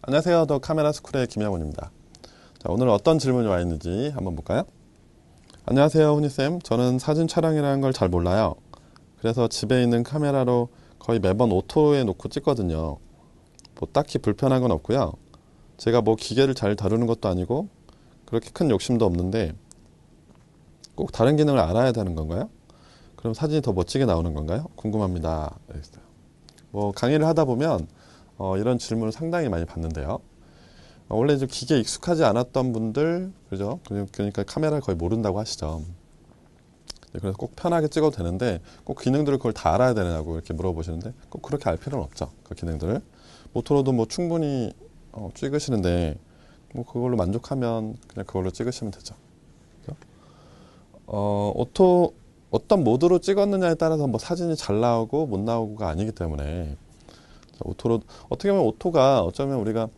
안녕하세요. 더 카메라 스쿨의 김양훈입니다. 자, 오늘 어떤 질문이 와 있는지 한번 볼까요? 안녕하세요, 훈이쌤. 저는 사진 촬영이라는 걸 잘 몰라요. 그래서 집에 있는 카메라로 거의 매번 오토에 놓고 찍거든요. 뭐 딱히 불편한 건 없고요. 제가 뭐 기계를 잘 다루는 것도 아니고 그렇게 큰 욕심도 없는데 꼭 다른 기능을 알아야 되는 건가요? 그럼 사진이 더 멋지게 나오는 건가요? 궁금합니다. 뭐 강의를 하다 보면 이런 질문을 상당히 많이 받는데요. 원래 좀 기계에 익숙하지 않았던 분들, 그죠? 그러니까 카메라를 거의 모른다고 하시죠. 그래서 꼭 편하게 찍어도 되는데 꼭 기능들을 그걸 다 알아야 되냐고 이렇게 물어보시는데 꼭 그렇게 알 필요는 없죠. 그 기능들을. 모토로도 뭐 충분히 찍으시는데 뭐 그걸로 만족하면 그냥 그걸로 찍으시면 되죠. 그죠? 어떤 모드로 찍었느냐에 따라서 뭐 사진이 잘 나오고 못 나오고가 아니기 때문에 오토로 어떻게 보면 오토가 어쩌면 우리가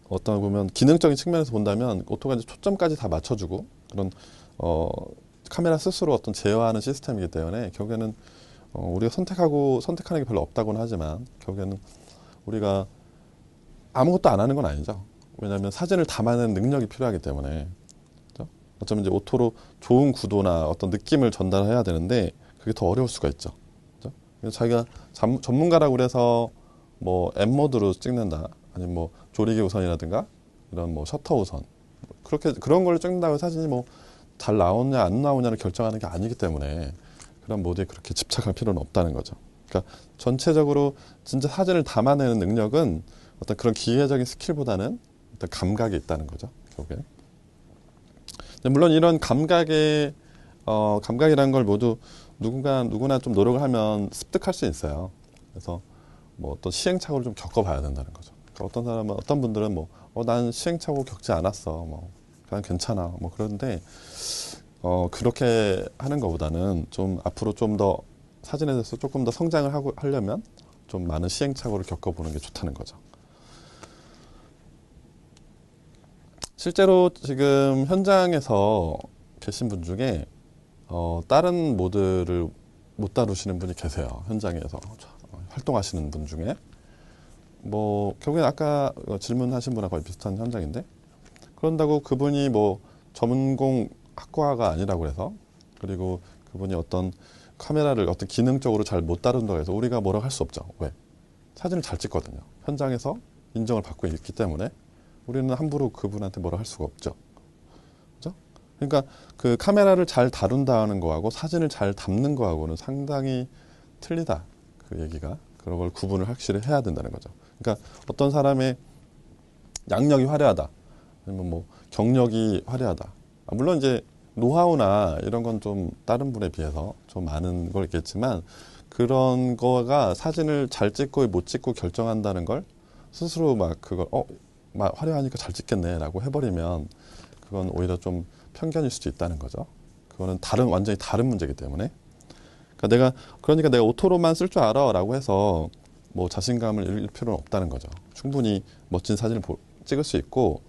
어떤 보면 기능적인 측면에서 본다면 오토가 이제 초점까지 다 맞춰주고 그런 카메라 스스로 어떤 제어하는 시스템이기 때문에 결국에는 우리가 선택하는 게 별로 없다고는 하지만 결국에는 우리가 아무것도 안 하는 건 아니죠. 왜냐하면 사진을 담아내는 능력이 필요하기 때문에 그죠? 어쩌면 이제 오토로 좋은 구도나 어떤 느낌을 전달해야 되는데 그게 더 어려울 수가 있죠. 그죠? 그래서 자기가 전문가라고 그래서 뭐 M 모드로 찍는다 아니면 뭐 조리개 우선이라든가 이런 뭐 셔터 우선 그렇게 그런 걸 찍는다고 사진이 뭐 잘 나오냐 안 나오냐를 결정하는 게 아니기 때문에 그런 모드에 그렇게 집착할 필요는 없다는 거죠. 그러니까 전체적으로 진짜 사진을 담아내는 능력은 어떤 그런 기계적인 스킬보다는 어떤 감각이 있다는 거죠. 결국에. 물론 이런 감각이라는 걸 모두 누구나 좀 노력을 하면 습득할 수 있어요. 그래서 뭐 어떤 시행착오를 좀 겪어봐야 된다는 거죠. 그러니까 어떤 사람은 어떤 분들은 뭐 난 시행착오 겪지 않았어, 뭐 그냥 괜찮아, 뭐 그런데 그렇게 하는 것보다는 좀 앞으로 좀 더 사진에 대해서 조금 더 성장을 하려면 좀 많은 시행착오를 겪어보는 게 좋다는 거죠. 실제로 지금 현장에서 계신 분 중에 다른 모드를 못 다루시는 분이 계세요. 현장에서 활동하시는 분 중에. 뭐 결국엔 아까 질문하신 분하고 거의 비슷한 현장인데 그런다고 그분이 뭐 전공 학과가 아니라고 해서 그리고 그분이 어떤 카메라를 어떤 기능적으로 잘 못 다룬다고 해서 우리가 뭐라고 할 수 없죠. 왜? 사진을 잘 찍거든요. 현장에서 인정을 받고 있기 때문에 우리는 함부로 그분한테 뭐라 할 수가 없죠. 그죠? 그러니까 그 카메라를 잘 다룬다는 거하고 사진을 잘 담는 거하고는 상당히 틀리다. 그 얘기가. 그런 걸 구분을 확실히 해야 된다는 거죠. 그러니까 어떤 사람의 양력이 화려하다. 아니면 뭐 경력이 화려하다. 물론 이제 노하우나 이런 건 좀 다른 분에 비해서 좀 많은 걸 있겠지만 그런 거가 사진을 잘 찍고 못 찍고 결정한다는 걸 스스로 막 그걸 막 화려하니까 잘 찍겠네라고 해버리면 그건 오히려 좀 편견일 수도 있다는 거죠. 그거는 완전히 다른 문제이기 때문에. 그러니까 내가 오토로만 쓸 줄 알아라고 해서 뭐 자신감을 잃을 필요는 없다는 거죠. 충분히 멋진 사진을 찍을 수 있고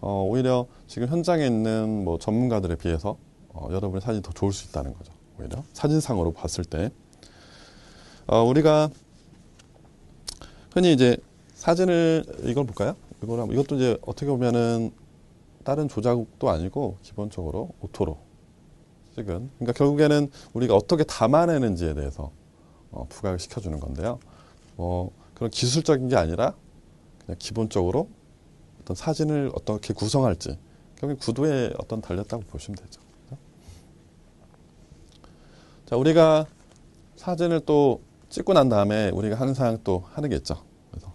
오히려 지금 현장에 있는 뭐 전문가들에 비해서 여러분의 사진이 더 좋을 수 있다는 거죠. 오히려 사진상으로 봤을 때 우리가 흔히 이제 사진을 이걸 볼까요? 이것도 이제 어떻게 보면은 다른 조작도 아니고 기본적으로 오토로 찍은. 그러니까 결국에는 우리가 어떻게 담아내는지에 대해서 부각을 시켜주는 건데요. 그런 기술적인 게 아니라 그냥 기본적으로 어떤 사진을 어떻게 구성할지 결국 구도에 어떤 달렸다고 보시면 되죠. 자, 우리가 사진을 또 찍고 난 다음에 우리가 항상 또 하는 게 있죠. 그래서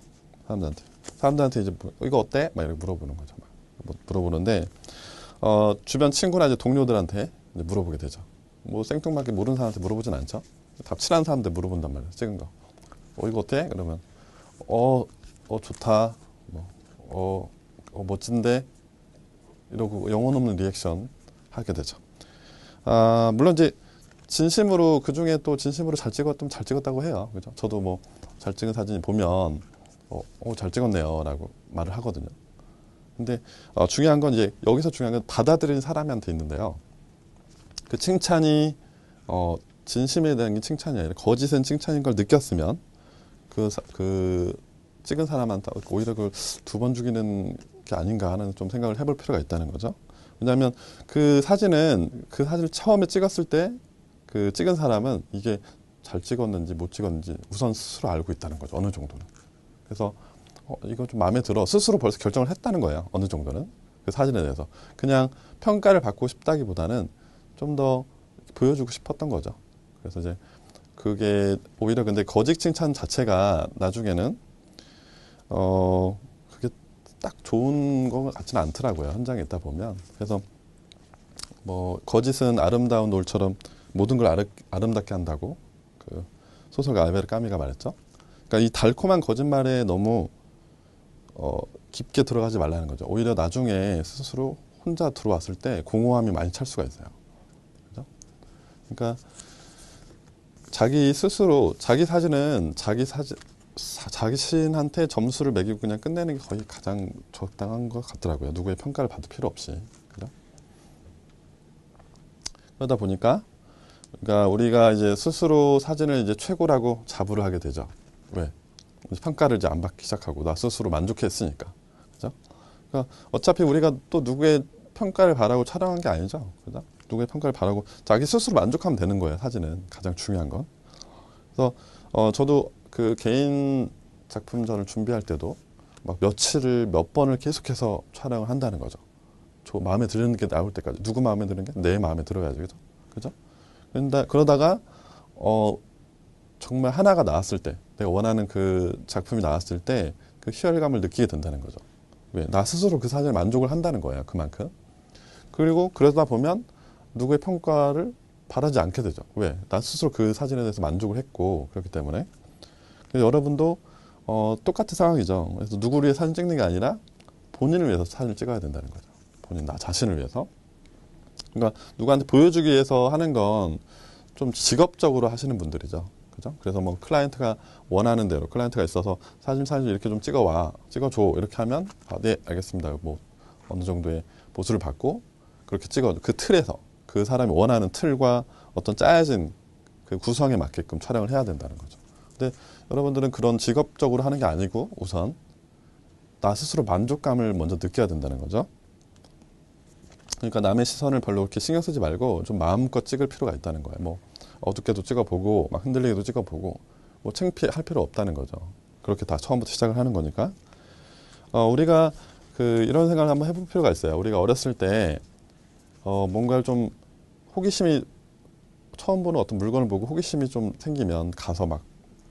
사람들한테 이제 이거 어때? 막 이렇게 물어보는 거죠. 물어보는데 주변 친구나 이제 동료들한테 이제 물어보게 되죠. 뭐 생뚱맞게 모르는 사람한테 물어보진 않죠. 다 친한 사람한테 물어본단 말이에요. 찍은 거. 이거 어때? 그러면 좋다. 멋진데 이러고 영혼 없는 리액션 하게 되죠. 물론 이제 진심으로 그 중에 또 진심으로 잘 찍었다고 해요. 그죠? 저도 뭐 잘 찍은 사진 보면 잘 찍었네요라고 말을 하거든요. 근데 중요한 건 이제 여기서 중요한 건 받아들이는 사람한테 있는데요. 그 칭찬이 진심에 대한 게 칭찬이 아니라 거짓은 칭찬인 걸 느꼈으면 그 찍은 사람한테 오히려 그걸 두 번 죽이는 게 아닌가 하는 좀 생각을 해볼 필요가 있다는 거죠. 왜냐하면 그 사진을 처음에 찍었을 때 그 찍은 사람은 이게 잘 찍었는지 못 찍었는지 우선 스스로 알고 있다는 거죠. 어느 정도는. 그래서 이거 좀 마음에 들어 스스로 벌써 결정을 했다는 거예요. 어느 정도는 그 사진에 대해서 그냥 평가를 받고 싶다기보다는 좀 더 보여주고 싶었던 거죠. 그래서 이제 그게 오히려 근데 거짓 칭찬 자체가 나중에는 그게 딱 좋은 것 같지는 않더라고요. 현장에 있다 보면. 그래서 뭐 거짓은 아름다운 놀처럼 모든 걸 아름답게 한다고 그 소설가 알베르 까미가 말했죠. 그러니까 이 달콤한 거짓말에 너무 깊게 들어가지 말라는 거죠. 오히려 나중에 스스로 혼자 들어왔을 때 공허함이 많이 찰 수가 있어요. 그죠? 그러니까 자기 스스로 자기 사진은 자신한테 점수를 매기고 그냥 끝내는 게 거의 가장 적당한 것 같더라고요. 누구의 평가를 받을 필요 없이. 그죠? 그러다 보니까 그러니까 우리가 이제 스스로 사진을 이제 최고라고 자부를 하게 되죠. 왜? 평가를 이제 안 받기 시작하고 나 스스로 만족했으니까. 그죠? 그러니까 어차피 우리가 또 누구의 평가를 바라고 촬영한 게 아니죠. 그죠? 누구의 평가를 바라고 자기 스스로 만족하면 되는 거예요. 사진은 가장 중요한 건. 그래서 저도 그 개인 작품전을 준비할 때도 막 며칠을 몇 번을 계속해서 촬영을 한다는 거죠. 저 마음에 드는 게 나올 때까지. 누구 마음에 드는 게 내 마음에 들어야지. 그죠? 그죠? 그러다가 정말 하나가 나왔을 때 내가 원하는 그 작품이 나왔을 때 그 희열감을 느끼게 된다는 거죠. 왜? 나 스스로 그 사진에 만족을 한다는 거예요. 그만큼. 그리고 그러다 보면 누구의 평가를 바라지 않게 되죠. 왜? 나 스스로 그 사진에 대해서 만족을 했고 그렇기 때문에. 그래서 여러분도 똑같은 상황이죠. 그래서 누구를 위해 사진 찍는 게 아니라 본인을 위해서 사진을 찍어야 된다는 거죠. 본인 나 자신을 위해서. 그러니까 누구한테 보여주기 위해서 하는 건 좀 직업적으로 하시는 분들이죠. 그죠? 그래서 뭐 클라이언트가 원하는 대로 클라이언트가 있어서 사진 이렇게 좀 찍어줘 이렇게 하면 네 알겠습니다. 뭐 어느 정도의 보수를 받고 그렇게 찍어줘. 그 틀에서 그 사람이 원하는 틀과 어떤 짜여진 그 구성에 맞게끔 촬영을 해야 된다는 거죠. 근데 여러분들은 그런 직업적으로 하는 게 아니고 우선 나 스스로 만족감을 먼저 느껴야 된다는 거죠. 그러니까 남의 시선을 별로 그렇게 신경 쓰지 말고 좀 마음껏 찍을 필요가 있다는 거예요. 뭐 어둡게도 찍어보고 막 흔들리게도 찍어보고 뭐 창피할 필요 없다는 거죠. 그렇게 다 처음부터 시작을 하는 거니까. 우리가 이런 생각을 한번 해볼 필요가 있어요. 우리가 어렸을 때 뭔가를 좀 호기심이 처음 보는 어떤 물건을 보고 호기심이 좀 생기면 가서 막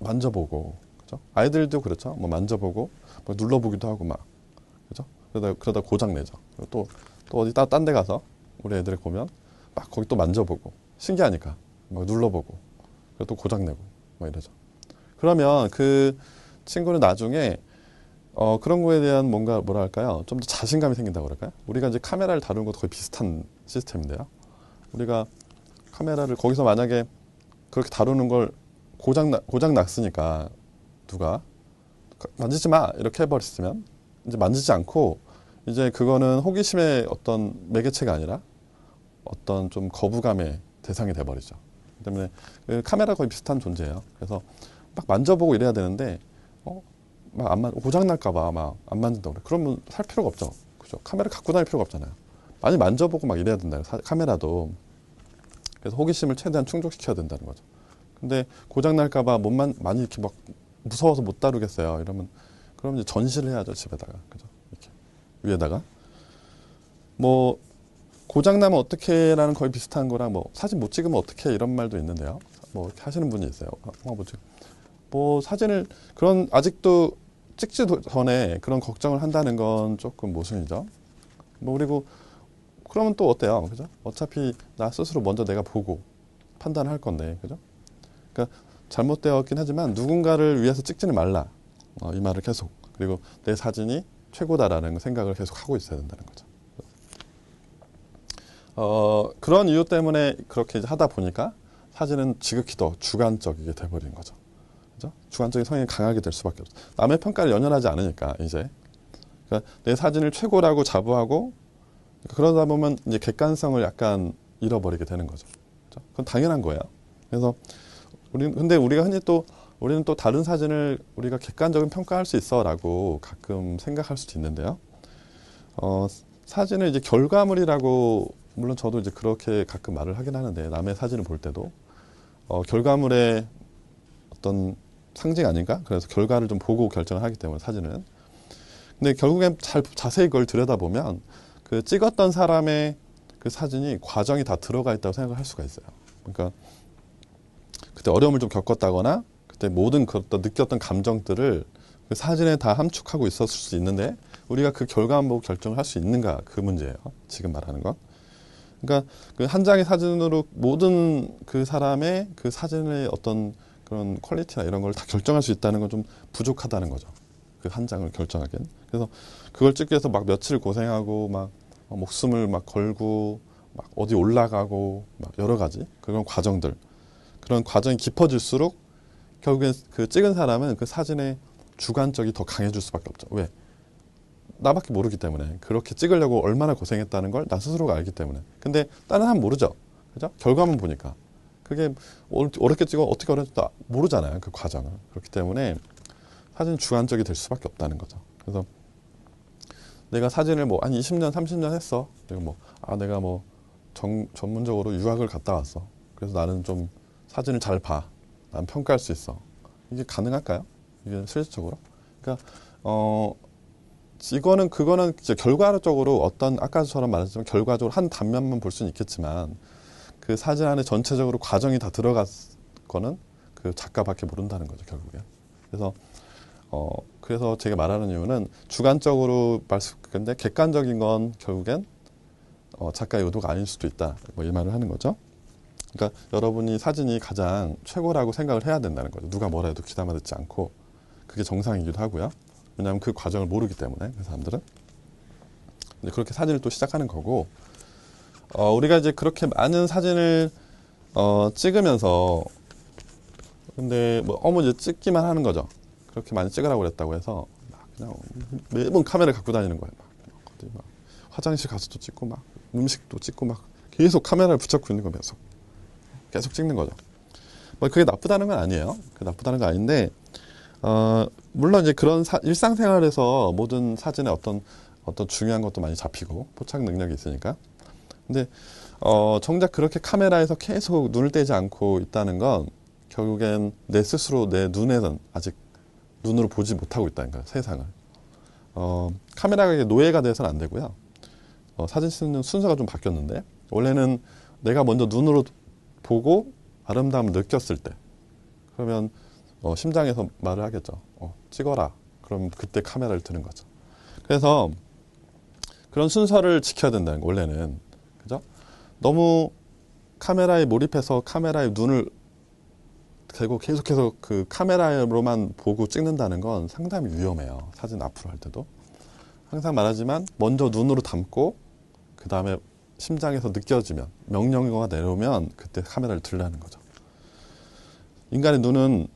만져보고, 그죠? 아이들도 그렇죠. 뭐 만져보고 뭐 눌러보기도 하고 막, 그죠? 그러다 고장 내죠. 또 어디 딴 데 가서 우리 애들이 보면 막 거기 또 만져보고 신기하니까 막 눌러보고 그리고 또 고장 내고 막 이러죠. 그러면 그 친구는 나중에 그런 거에 대한 뭐라 할까요? 좀 더 자신감이 생긴다고 그럴까요? 우리가 이제 카메라를 다루는 것도 거의 비슷한 시스템인데요. 우리가 카메라를 거기서 만약에 그렇게 다루는 걸 고장 났으니까 누가 만지지 마 이렇게 해버렸으면 이제 만지지 않고 이제 그거는 호기심의 어떤 매개체가 아니라 어떤 좀 거부감의 대상이 돼버리죠. 때문에 카메라 거의 비슷한 존재예요. 그래서 막 만져보고 이래야 되는데 막 고장 날까봐 막 안 만진다고 그래. 그러면 살 필요가 없죠. 그죠? 카메라 갖고 다닐 필요가 없잖아요. 많이 만져보고 막 이래야 된다. 카메라도. 그래서 호기심을 최대한 충족시켜야 된다는 거죠. 근데 고장 날까봐 많이 이렇게 막 무서워서 못 다루겠어요. 이러면 그럼 이제 전시를 해야죠. 집에다가. 그죠? 이렇게 위에다가. 뭐 고장 나면 어떻게라는 거의 비슷한 거랑 뭐 사진 못 찍으면 어떻게 이런 말도 있는데요. 뭐 이렇게 하시는 분이 있어요. 뭐 사진을 아직도 찍지 전에 그런 걱정을 한다는 건 조금 모순이죠. 뭐 그리고 그러면 또 어때요, 그죠? 어차피 나 스스로 먼저 내가 보고 판단할 건데, 그죠? 그러니까 잘못되었긴 하지만 누군가를 위해서 찍지는 말라. 이 말을 계속. 그리고 내 사진이 최고다라는 생각을 계속 하고 있어야 된다는 거죠. 그런 이유 때문에 그렇게 이제 하다 보니까 사진은 지극히 더 주관적이게 돼버린 거죠. 그죠? 주관적인 성향이 강하게 될 수밖에 없어요. 남의 평가를 연연하지 않으니까 이제. 그러니까 내 사진을 최고라고 자부하고 그러다 보면 이제 객관성을 약간 잃어버리게 되는 거죠. 그죠? 그건 당연한 거예요. 그래서 근데 우리가 흔히 또 우리는 또 다른 사진을 우리가 객관적인 평가할 수 있어라고 가끔 생각할 수도 있는데요. 사진을 이제 결과물이라고 물론 저도 이제 그렇게 가끔 말을 하긴 하는데 남의 사진을 볼 때도 결과물의 어떤 상징 아닌가? 그래서 결과를 좀 보고 결정을 하기 때문에 사진은. 근데 결국엔 자세히 그걸 들여다보면 그 찍었던 사람의 그 사진이 과정이 다 들어가 있다고 생각을 할 수가 있어요. 그러니까 그때 어려움을 좀 겪었다거나 그때 모든 그 어떤 느꼈던 감정들을 그 사진에 다 함축하고 있었을 수 있는데 우리가 그 결과만 보고 결정을 할 수 있는가 그 문제예요. 지금 말하는 건. 그러니까 그 한 장의 사진으로 모든 그 사람의 그 사진의 어떤 그런 퀄리티나 이런 걸 다 결정할 수 있다는 건 좀 부족하다는 거죠. 그 한 장을 결정하기엔. 그래서 그걸 찍기 위해서 막 며칠 고생하고 막 목숨을 막 걸고 막 어디 올라가고 막 여러 가지 그런 과정들. 그런 과정이 깊어질수록 결국엔 그 찍은 사람은 그 사진의 주관적이 더 강해질 수밖에 없죠. 왜? 나밖에 모르기 때문에. 그렇게 찍으려고 얼마나 고생했다는 걸 나 스스로가 알기 때문에. 근데 다른 사람 모르죠. 그죠? 결과만 보니까. 그게 어렵게 찍어 어떻게 어렵지 모르잖아요. 그 과정을. 그렇기 때문에 사진 주관적이 될 수밖에 없다는 거죠. 그래서 내가 사진을 뭐 한 20년, 30년 했어. 내가 뭐 전문적으로 유학을 갔다 왔어. 그래서 나는 좀 사진을 잘 봐. 난 평가할 수 있어. 이게 가능할까요? 이게 실질적으로? 그러니까 그거는 이제 결과적으로 어떤 아까처럼 말했지만 결과적으로 한 단면만 볼 수는 있겠지만 그 사진 안에 전체적으로 과정이 다 들어간 거는 그 작가밖에 모른다는 거죠, 결국에. 그래서 제가 말하는 이유는 주관적으로 근데 객관적인 건 결국엔 작가의 의도가 아닐 수도 있다. 뭐 이 말을 하는 거죠. 그러니까 여러분이 사진이 가장 최고라고 생각을 해야 된다는 거죠. 누가 뭐라 해도 귀담아 듣지 않고 그게 정상이기도 하고요. 왜냐하면 그 과정을 모르기 때문에 그 사람들은 이제 그렇게 사진을 또 시작하는 거고 우리가 이제 그렇게 많은 사진을 찍으면서 근데 뭐 이제 찍기만 하는 거죠. 그렇게 많이 찍으라고 그랬다고 해서 막 그냥 매번 카메라 갖고 다니는 거예요. 어디 화장실 가서도 찍고 막 음식도 찍고 막 계속 카메라를 붙잡고 있는 거면서 계속 찍는 거죠. 뭐 그게 나쁘다는 건 아니에요. 그게 나쁘다는 건 아닌데 물론 이제 그런 일상생활에서 모든 사진의 어떤 중요한 것도 많이 잡히고 포착 능력이 있으니까. 근데 정작 그렇게 카메라에서 계속 눈을 떼지 않고 있다는 건 결국엔 내 스스로 내 눈에는 아직 눈으로 보지 못하고 있다는 거예요. 세상을. 카메라가 노예가 돼서는 안 되고요. 사진 찍는 순서가 좀 바뀌었는데 원래는 내가 먼저 눈으로 보고 아름다움을 느꼈을 때 그러면 심장에서 말을 하겠죠. 찍어라. 그럼 그때 카메라를 드는 거죠. 그래서 그런 순서를 지켜야 된다는 거 원래는. 그죠? 너무 카메라에 몰입해서 카메라에 눈을 대고 계속해서 그 카메라로만 보고 찍는다는 건 상당히 위험해요. 사진 앞으로 할 때도. 항상 말하지만 먼저 눈으로 담고 그 다음에 심장에서 느껴지면 명령어가 내려오면 그때 카메라를 들라는 거죠. 인간의 눈은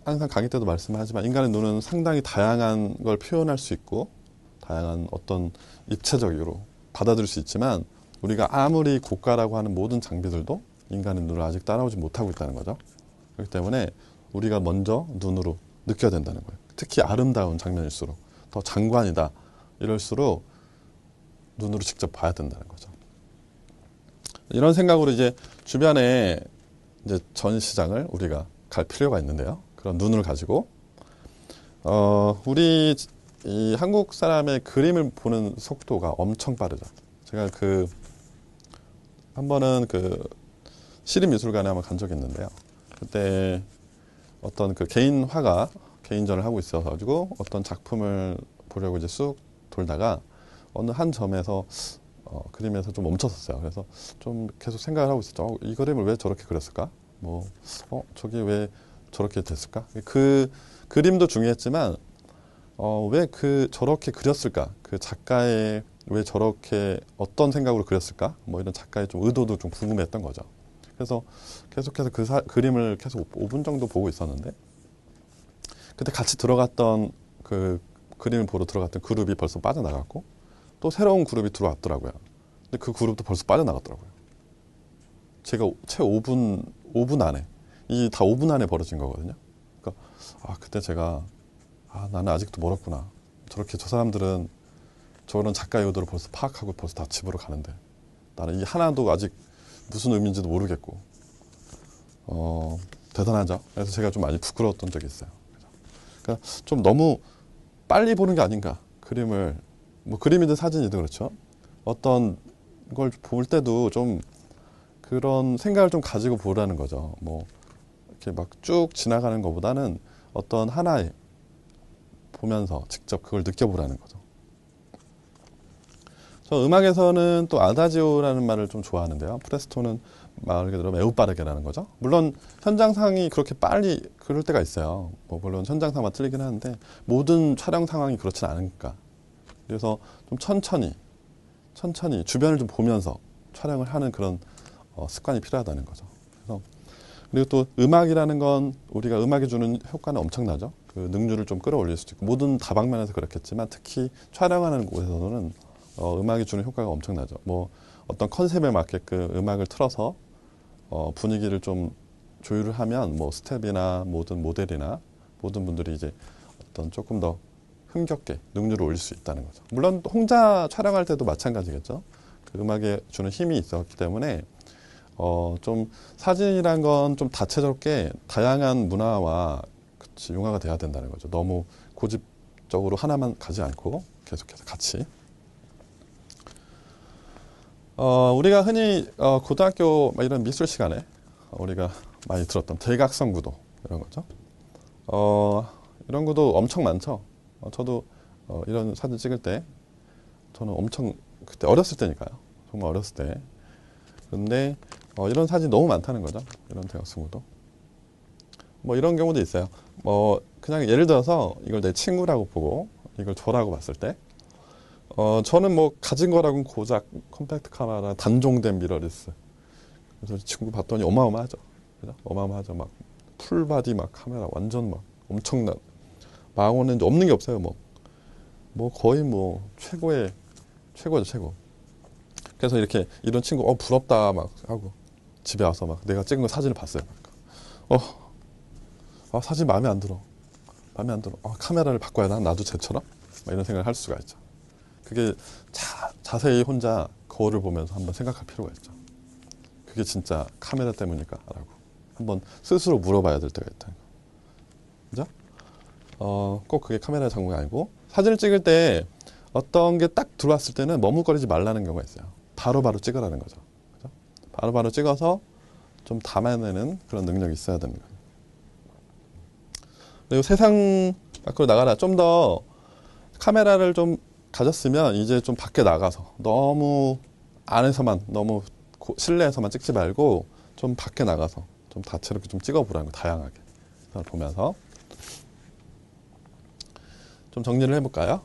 항상 강의 때도 말씀하지만 인간의 눈은 상당히 다양한 걸 표현할 수 있고 다양한 어떤 입체적으로 받아들일 수 있지만 우리가 아무리 고가라고 하는 모든 장비들도 인간의 눈을 아직 따라오지 못하고 있다는 거죠. 그렇기 때문에 우리가 먼저 눈으로 느껴야 된다는 거예요. 특히 아름다운 장면일수록 더 장관이다 이럴수록 눈으로 직접 봐야 된다는 거죠. 이런 생각으로 이제 주변에 이제 전시장을 우리가 갈 필요가 있는데요. 그런 눈을 가지고 우리 이 한국 사람의 그림을 보는 속도가 엄청 빠르죠. 제가 한 번은 시립미술관에 한번 간 적이 있는데요. 그때 어떤 개인 화가 개인전을 하고 있어가지고 어떤 작품을 보려고 이제 쑥 돌다가 어느 한 점에서 그림에서 좀 멈췄었어요. 그래서 좀 계속 생각을 하고 있었죠. 이 그림을 왜 저렇게 그렸을까? 저게 왜 저렇게 됐을까? 그 그림도 중요했지만 왜 저렇게 그렸을까? 그 작가의 왜 저렇게 어떤 생각으로 그렸을까? 뭐 이런 작가의 좀 의도도 좀 궁금했던 거죠. 그래서 계속해서 그림을 계속 5분 정도 보고 있었는데 그때 같이 들어갔던 그 그림을 보러 들어갔던 그룹이 벌써 빠져나갔고 또 새로운 그룹이 들어왔더라고요. 근데 그 그룹도 벌써 빠져나갔더라고요. 제가 채 5분 안에 이게 다 5분 안에 벌어진 거거든요. 그러니까 그때 제가 나는 아직도 멀었구나. 저렇게 저 사람들은 저런 작가의 의도를 벌써 파악하고 벌써 다 집으로 가는데 나는 이 하나도 아직 무슨 의미인지도 모르겠고 대단하죠. 그래서 제가 좀 많이 부끄러웠던 적이 있어요. 그러니까 좀 너무 빨리 보는 게 아닌가. 그림을 뭐 그림이든 사진이든 그렇죠. 어떤 걸 볼 때도 좀 그런 생각을 좀 가지고 보라는 거죠. 뭐 이렇게 막 쭉 지나가는 것보다는 어떤 하나에 보면서 직접 그걸 느껴보라는 거죠. 저 음악에서는 또 아다지오라는 말을 좀 좋아하는데요. 프레스토는 말 그대로 매우 빠르게라는 거죠. 물론 현장상이 그렇게 빨리 그럴 때가 있어요. 뭐 물론 현장상만 틀리긴 하는데 모든 촬영 상황이 그렇진 않으니까. 그래서 좀 천천히 주변을 좀 보면서 촬영을 하는 그런 습관이 필요하다는 거죠. 그래서 그리고 또 음악이라는 건 우리가 음악이 주는 효과는 엄청나죠. 그 능률을 좀 끌어올릴 수도 있고 모든 다방면에서 그렇겠지만 특히 촬영하는 곳에서는 음악이 주는 효과가 엄청나죠. 뭐 어떤 컨셉에 맞게끔 음악을 틀어서 분위기를 좀 조율을 하면 뭐 스텝이나 모든 모델이나 모든 분들이 이제 어떤 조금 더 흥겹게 능률을 올릴 수 있다는 거죠. 물론 혼자 촬영할 때도 마찬가지겠죠. 그 음악에 주는 힘이 있었기 때문에 좀 사진이란 건 좀 다채롭게 다양한 문화와 융화가 돼야 된다는 거죠. 너무 고집적으로 하나만 가지 않고 계속해서 같이. 우리가 흔히 고등학교 이런 미술 시간에 우리가 많이 들었던 대각선 구도 이런 거죠. 이런 구도 엄청 많죠. 저도 이런 사진 찍을 때 저는 엄청 그때 어렸을 때니까요. 정말 어렸을 때. 근데 이런 사진 너무 많다는 거죠. 이런 대각선 구도. 뭐 이런 경우도 있어요. 뭐 그냥 예를 들어서 이걸 내 친구라고 보고 이걸 저라고 봤을 때 저는 뭐 가진 거라고는 고작 컴팩트 카메라 단종된 미러리스. 그래서 친구 봤더니 어마어마하죠. 그죠? 어마어마하죠. 막 풀바디 막 카메라 완전 막 엄청난 망원은 없는 게 없어요. 뭐 거의 뭐 최고죠 최고. 그래서 이렇게 이런 친구 부럽다 막 하고 집에 와서 막 내가 찍은 거 사진을 봤어요. 사진 마음에 안 들어. 마음에 안 들어. 카메라를 바꿔야 하나? 나도 쟤처럼? 막 이런 생각을 할 수가 있죠. 그게 자세히 혼자 거울을 보면서 한번 생각할 필요가 있죠. 그게 진짜 카메라 때문일까? 라고 한번 스스로 물어봐야 될 때가 있다. 그죠? 꼭 그게 카메라 작용이 아니고 사진을 찍을 때 어떤 게 딱 들어왔을 때는 머뭇거리지 말라는 경우가 있어요. 바로바로 찍으라는 거죠. 그죠? 바로바로 찍어서 좀 담아내는 그런 능력이 있어야 되는 거예요. 그리고 세상 밖으로 나가라. 좀 더 카메라를 좀 가졌으면 이제 좀 밖에 나가서 너무 안에서만 너무 실내에서만 찍지 말고 좀 밖에 나가서 좀 다채롭게 좀 찍어보라는 거 다양하게 보면서 좀 정리를 해볼까요?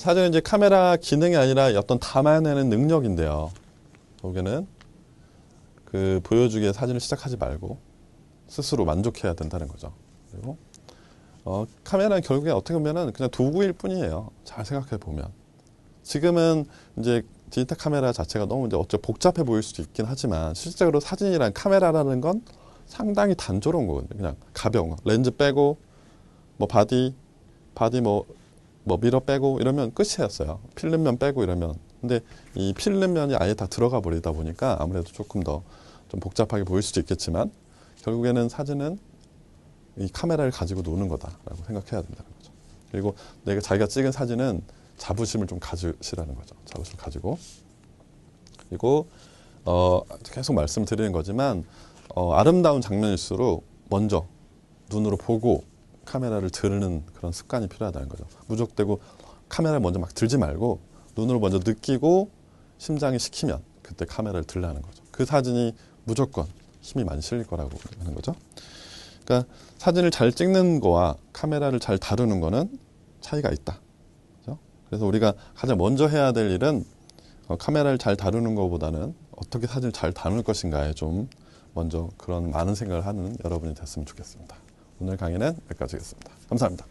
사진은 이제 카메라 기능이 아니라 어떤 담아내는 능력인데요. 여기는 그 보여주기에 사진을 시작하지 말고 스스로 만족해야 된다는 거죠. 그리고 카메라는 결국에 어떻게 보면은 그냥 도구일 뿐이에요. 잘 생각해 보면. 지금은 이제 디지털 카메라 자체가 너무 이제 어째 복잡해 보일 수도 있긴 하지만 실제로 사진이란 카메라라는 건 상당히 단조로운 거거든요. 그냥 가벼운 거. 렌즈 빼고 뭐 바디 뭐 미러 빼고 이러면 끝이었어요. 필름면 빼고 이러면. 근데 이 필름면이 아예 다 들어가 버리다 보니까 아무래도 조금 더 좀 복잡하게 보일 수도 있겠지만 결국에는 사진은 이 카메라를 가지고 노는 거다라고 생각해야 된다는 거죠. 그리고 자기가 찍은 사진은 자부심을 좀 가지시라는 거죠. 자부심을 가지고. 그리고 계속 말씀드리는 거지만 아름다운 장면일수록 먼저 눈으로 보고 카메라를 들는 그런 습관이 필요하다는 거죠. 무턱대고 카메라를 먼저 막 들지 말고 눈으로 먼저 느끼고 심장이 시키면 그때 카메라를 들라는 거죠. 그 사진이 무조건 힘이 많이 실릴 거라고 하는 거죠. 그러니까 사진을 잘 찍는 거와 카메라를 잘 다루는 거는 차이가 있다. 그렇죠? 그래서 우리가 가장 먼저 해야 될 일은 카메라를 잘 다루는 것보다는 어떻게 사진을 잘 다룰 것인가에 좀 먼저 그런 많은 생각을 하는 여러분이 됐으면 좋겠습니다. 오늘 강의는 여기까지겠습니다. 감사합니다.